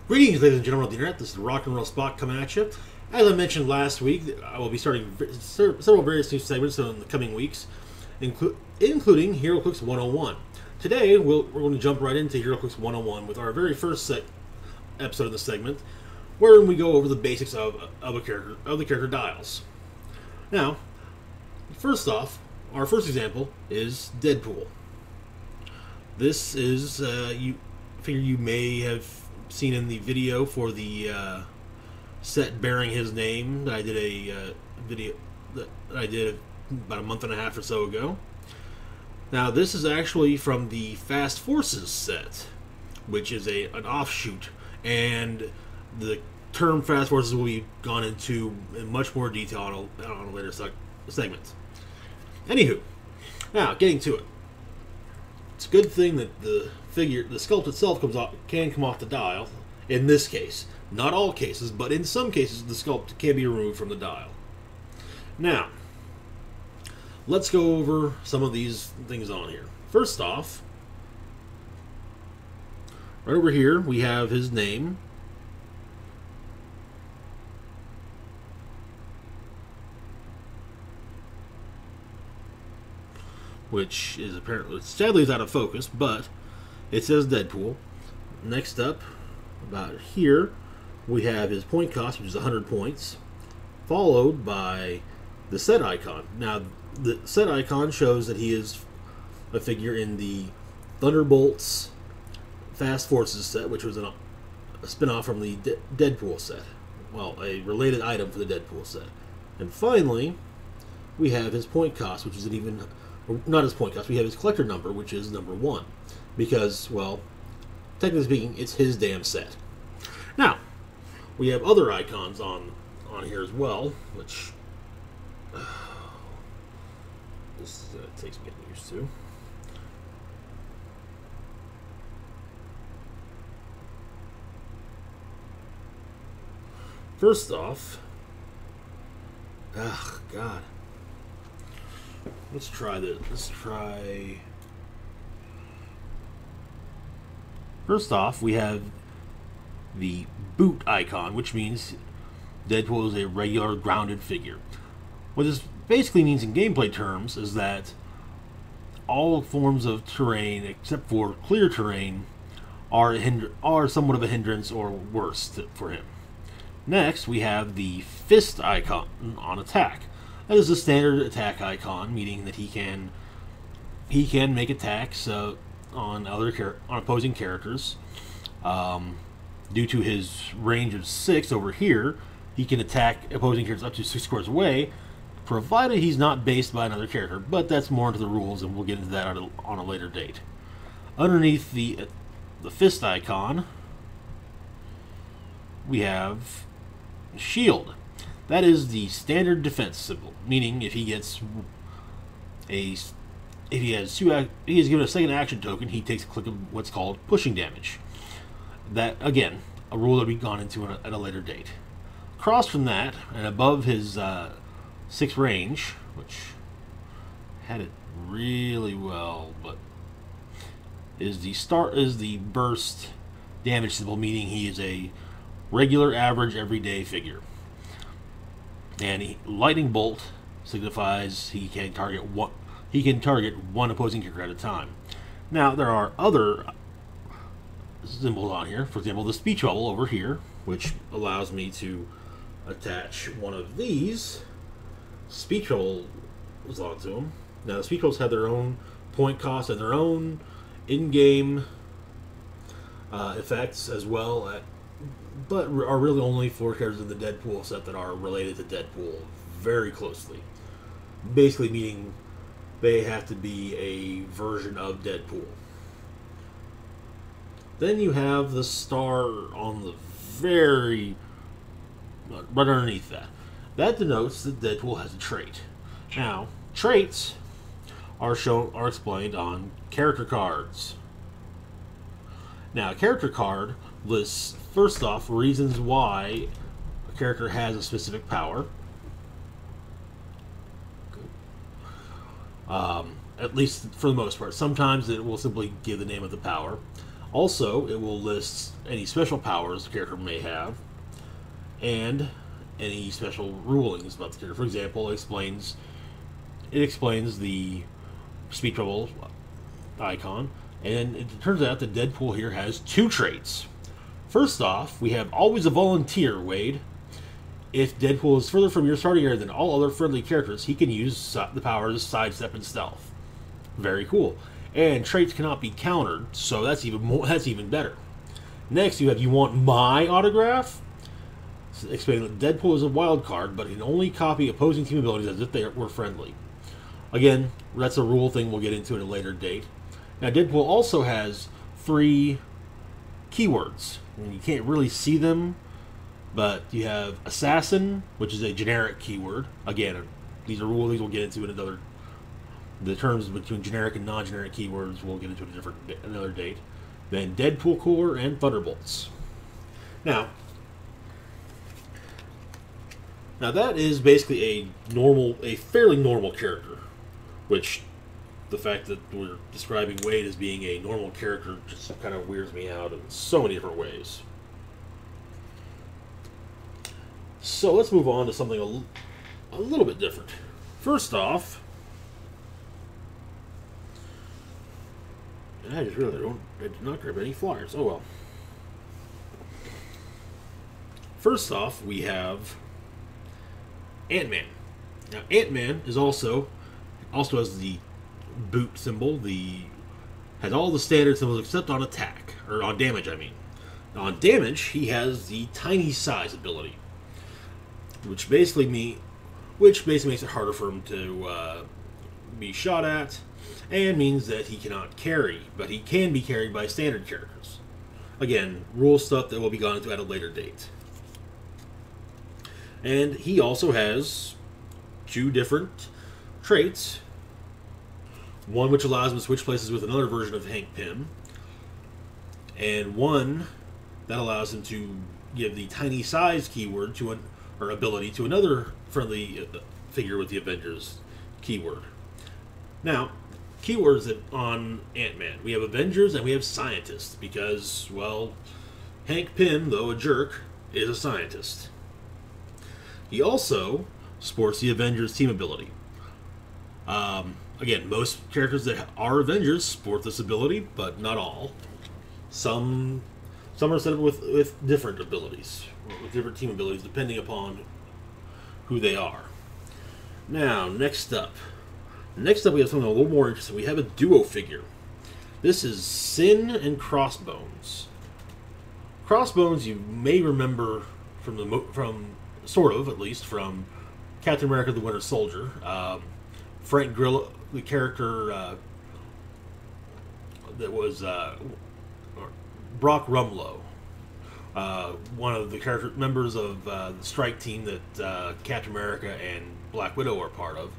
Greetings, ladies and gentlemen of the internet. This is the Rock and Roll Spot coming at you. As I mentioned last week, I will be starting several various new segments in the coming weeks, including HeroClix 101. Today, we're going to jump right into HeroClix 101 with our very first episode of the segment, wherein we go over the basics of the character dials. Now, first off, our first example is Deadpool. This is you may have seen in the video for the set bearing his name that I did a video that I did about a month and a half or so ago. Now this is actually from the Fast Forces set, which is an offshoot, and the term Fast Forces will be gone into in much more detail on a later segment. Anywho, now getting to it. It's a good thing that the sculpt itself can come off the dial. In this case, not all cases, but in some cases, the sculpt can be removed from the dial. Now, let's go over some of these things on here. First off, right over here, we have his name. Which is apparently, sadly, is out of focus, but it says Deadpool. Next up, about here, we have his point cost, which is 100 points, followed by the set icon. Now, the set icon shows that he is a figure in the Thunderbolts Fast Forces set, which was a spin-off from the Deadpool set. Well, a related item for the Deadpool set. And finally, we have his point cost, which is not his point cost, we have his collector number, which is number 1. Because, well, technically speaking, it's his damn set. Now, we have other icons on here as well, which this takes me getting used to. First off, God. Let's try this. First off, we have the boot icon, which means Deadpool is a regular grounded figure. What this basically means in gameplay terms is that all forms of terrain, except for clear terrain, are somewhat of a hindrance or worse for him. Next, we have the fist icon on attack. That is a standard attack icon, meaning that he can make attacks on opposing characters. Due to his range of 6 over here, he can attack opposing characters up to 6 squares away, provided he's not based by another character. But that's more into the rules, and we'll get into that on a later date. Underneath the fist icon, we have shield. That is the standard defense symbol, meaning if he is given a second action token, he takes a click of what's called pushing damage. That, again, a rule that we've gone into at a later date. Across from that, and above his 6 range, which had it really well, but is the burst damage symbol, meaning he is a regular, average, everyday figure. And lightning bolt signifies he can target one opposing character at a time. Now there are other symbols on here. For example, the speech bubble over here, which allows me to attach one of these speech bubbles onto them. Now the speech bubbles have their own point cost and their own in-game effects as well, but are really only for characters in the Deadpool set that are related to Deadpool very closely. Basically meaning they have to be a version of Deadpool. Then you have the star on the right underneath that. That denotes that Deadpool has a trait. Now, traits are explained on character cards. Now, a character card lists, first off, reasons why a character has a specific power. At least for the most part. Sometimes it will simply give the name of the power. Also, it will list any special powers the character may have, and any special rulings about the character. For example, it explains the speed bubble icon, and it turns out that Deadpool here has 2 traits. First off, we have always a volunteer, Wade. If Deadpool is further from your starting area than all other friendly characters, he can use the powers Sidestep and Stealth. Very cool. And traits cannot be countered, so that's even better. Next, you want my autograph. Explaining that Deadpool is a wild card, but can only copy opposing team abilities as if they were friendly. Again, that's a rule thing we'll get into at a later date. Now, Deadpool also has 3 keywords. And you can't really see them, but you have Assassin, which is a generic keyword. Again, these are rules we'll get into in another. The terms between generic and non-generic keywords we'll get into another date. Then Deadpool Cooler and Thunderbolts. Now that is basically a fairly normal character, which the fact that we're describing Wade as being a normal character just kind of weirds me out in so many different ways. So let's move on to something a little bit different. First off, I just realized I did not grab any flyers. Oh well. First off, we have Ant-Man. Now, Ant-Man is also has the boot symbol, has all the standard symbols except on attack, or on damage, I mean. Now, on damage, he has the tiny size ability, which basically makes it harder for him to be shot at, and means that he cannot carry, but he can be carried by standard characters. Again, rule stuff that will be gone into at a later date. And he also has 2 different traits. One which allows him to switch places with another version of Hank Pym, and one that allows him to give the tiny size keyword or ability to another friendly figure with the Avengers keyword. Now, keywords on Ant-Man. We have Avengers and we have Scientists because, well, Hank Pym, though a jerk, is a scientist. He also sports the Avengers team ability. Again, most characters that are Avengers sport this ability, but not all. Some are set up with different abilities, with different team abilities, depending upon who they are. Now, next up we have something a little more interesting. We have a duo figure. This is Sin and Crossbones. Crossbones, you may remember from sort of, at least, from Captain America: The Winter Soldier. Frank Grillo, the character that was Brock Rumlow, one of the members of the strike team that Captain America and Black Widow are part of.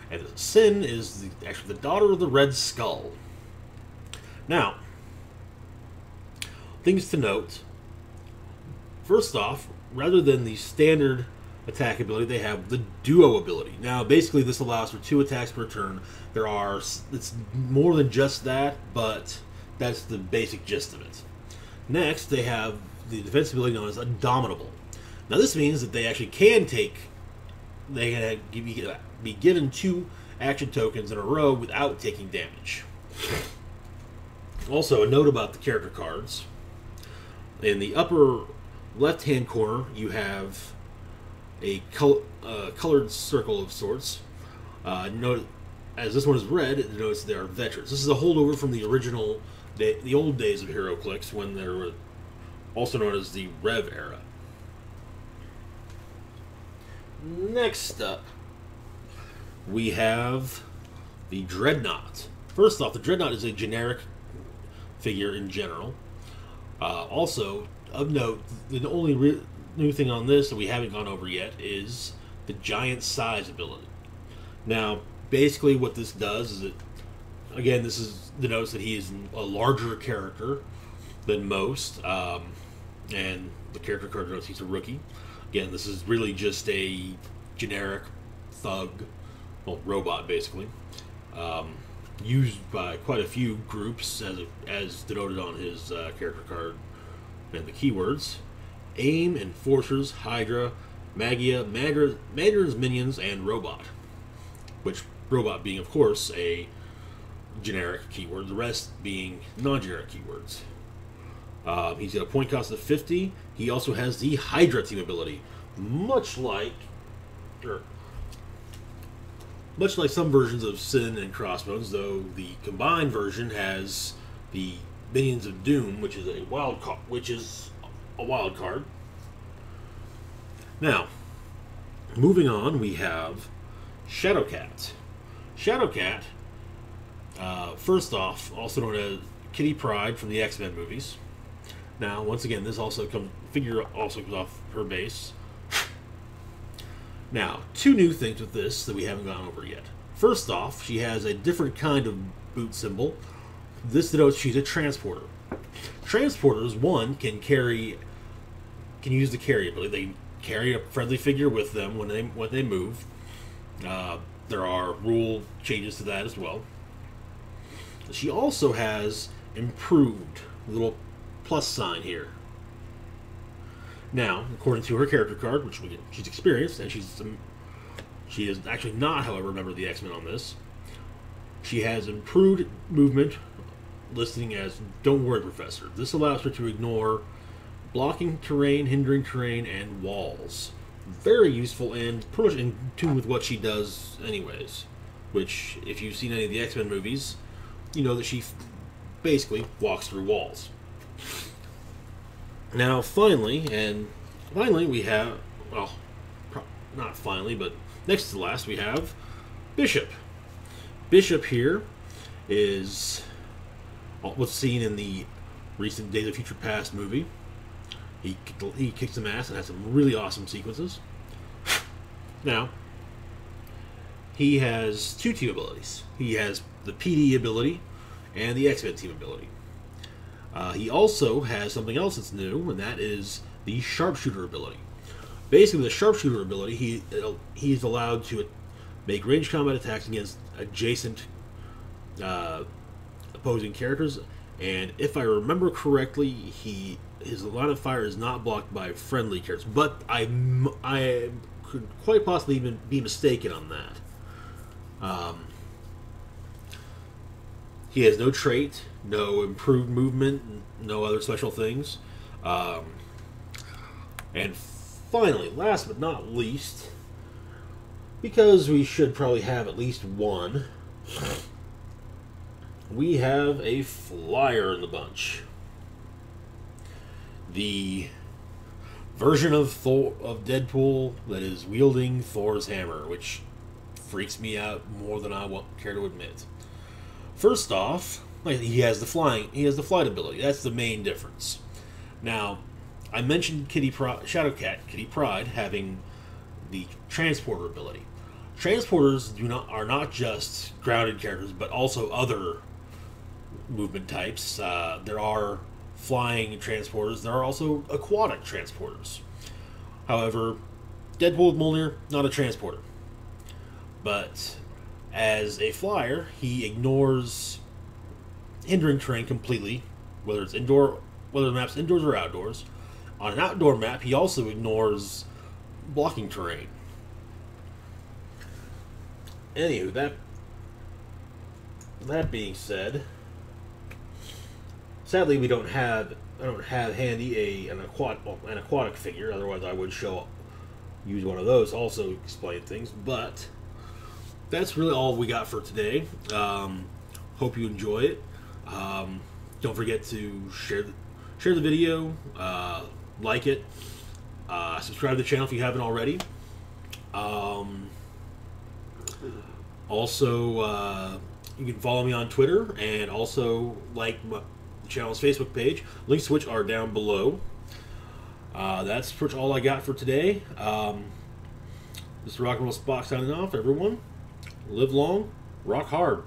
And Sin is actually the daughter of the Red Skull. Now, things to note. First off, rather than the standard attack ability, they have the duo ability. Now, basically, this allows for 2 attacks per turn. It's more than just that, but that's the basic gist of it. Next, they have the defense ability known as Indomitable. Now, this means that they actually can be given 2 action tokens in a row without taking damage. Also, a note about the character cards. In the upper left-hand corner, you have a colored circle of sorts. Note, as this one is red, it denotes they are veterans. This is a holdover from the original, the old days of HeroClix, when they were also known as the Rev era. Next up, we have the Dreadnought. First off, the Dreadnought is a generic figure in general. Also, of note, the only new thing on this that we haven't gone over yet is the giant size ability. Now, basically what this does is this denotes that he is a larger character than most, and the character card denotes he's a rookie. Again, this is really just a generic thug, well, robot basically. used by quite a few groups as denoted on his character card and the keywords: AIM, Enforcers, Hydra, Magia, Mandarin's Minions, and Robot. Which, Robot being, of course, a generic keyword, the rest being non-generic keywords. He's got a point cost of 50. He also has the Hydra team ability, much like some versions of Sin and Crossbones, though the combined version has the Minions of Doom, which is a wild card. Now, moving on, we have Shadowcat. Shadowcat, first off, also known as Kitty Pryde from the X-Men movies. Now, once again, this figure also comes off her base. Now, two new things with this that we haven't gone over yet. First off, she has a different kind of boot symbol. This denotes she's a transporter. Transporters, one, can use the carry ability. They carry a friendly figure with them when they move. There are rule changes to that as well. She also has improved, a little plus sign here. Now, according to her character card, which she's experienced, and she is actually not, however, a member of the X-Men on this. She has improved movement, listing as "Don't Worry, Professor." This allows her to ignore blocking terrain, hindering terrain, and walls. Very useful and pretty much in tune with what she does anyways. Which, if you've seen any of the X-Men movies, you know that she basically walks through walls. Now, finally we have, well, not finally, but next to last, we have Bishop. Bishop here is what's seen in the recent Days of Future Past movie. He kicks some ass and has some really awesome sequences. Now, he has two team abilities. He has the PD ability and the X-Men team ability. He also has something else that's new, and that is the Sharpshooter ability. Basically, the Sharpshooter ability, he's allowed to make ranged combat attacks against adjacent opposing characters, and if I remember correctly, his line of fire is not blocked by friendly characters, but I could quite possibly even be mistaken on that. He has no trait, no improved movement, no other special things. And finally, last but not least, because we should probably have at least one, we have a flyer in the bunch. The version of Deadpool that is wielding Thor's hammer, which freaks me out more than I care to admit. First off, he has the flight ability. That's the main difference. Now, I mentioned Shadowcat, Kitty Pryde, having the transporter ability. Transporters are not just grounded characters, but also other movement types. There are flying transporters. There are also aquatic transporters. However, Deadpool with Mjolnir, not a transporter. But as a flyer, he ignores hindering terrain completely, whether the map's indoors or outdoors. On an outdoor map, he also ignores blocking terrain. Anywho, that being said, sadly I don't have handy an aquatic figure. Otherwise, I would use one of those to also explain things. But that's really all we got for today. Hope you enjoy it. Don't forget to share the video, like it, subscribe to the channel if you haven't already. Also, you can follow me on Twitter and also like the channel's Facebook page. Links to which are down below. That's pretty much all I got for today. This is Rock and Roll Spock signing off, everyone. Live long, rock hard.